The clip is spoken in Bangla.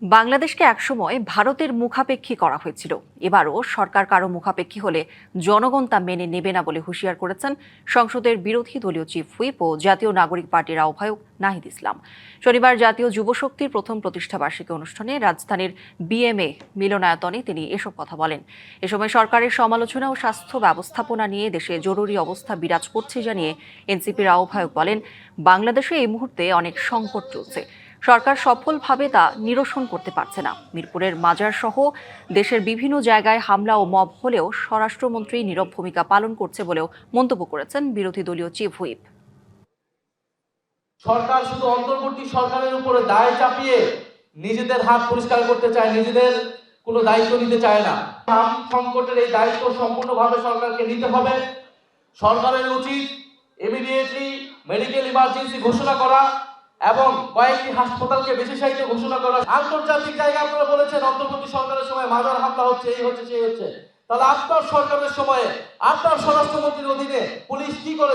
বাংলাদেশকে একসময় ভারতের মুখাপেক্ষী করা হয়েছিল। এবারও সরকার কারো মুখাপেক্ষী হলে জনগণ তা মেনে নেবে না বলে হুঁশিয়ার করেছেন সংসদের বিরোধী দলীয় চিফ হুইপ ও জাতীয় নাগরিক পার্টির আহ্বায়ক নাহিদ ইসলাম। শনিবার জাতীয় যুবশক্তির প্রথম প্রতিষ্ঠাবার্ষিকী অনুষ্ঠানে রাজধানীর বিএমএ মিলনায়তনে তিনি এসব কথা বলেন। এ সময় সরকারের সমালোচনা ও স্বাস্থ্য ব্যবস্থাপনা নিয়ে দেশে জরুরি অবস্থা বিরাজ করছে জানিয়ে এনসিপির আহ্বায়ক বলেন, বাংলাদেশে এই মুহূর্তে অনেক সংকট চলছে, সরকার সফলভাবে তা নিরসন করতে পারছে না। মিরপুরের মাজার সহ দেশের বিভিন্ন জায়গায় হামলা ও মব হলেও স্বরাষ্ট্রমন্ত্রী নীরব ভূমিকা পালন করছে বলেও মন্তব্য করেছেন বিরোধী দলীয় চিফ হুইপ। সরকার শুধু অন্তর্বর্তী সরকারের উপরে দায় চাপিয়ে নিজেদের হাত পরিষ্কার করতে চায়, নিজেদের কোনো দায়িত্ব নিতে চায় না। সংকটের এই দায়িত্ব সম্পূর্ণভাবে সরকারকে নিতে হবে। সরকারের উচিত ইমিডিয়েটলি মেডিকেল ইমার্জেন্সি ঘোষণা করা এবং কয়েকটি হাসপাতালকে বিশেষায়িত ঘোষণা করা। আন্তর্জাতিক জায়গায় আপনারা বলেছেন অন্তর্বর্তী সরকারের সময় মাজার হামলা হচ্ছে, এই হচ্ছে, সেই হচ্ছে। তাহলে আপনার সরকারের সময়ে আপনার স্বরাষ্ট্রমন্ত্রীর অধীনে পুলিশ কি করে?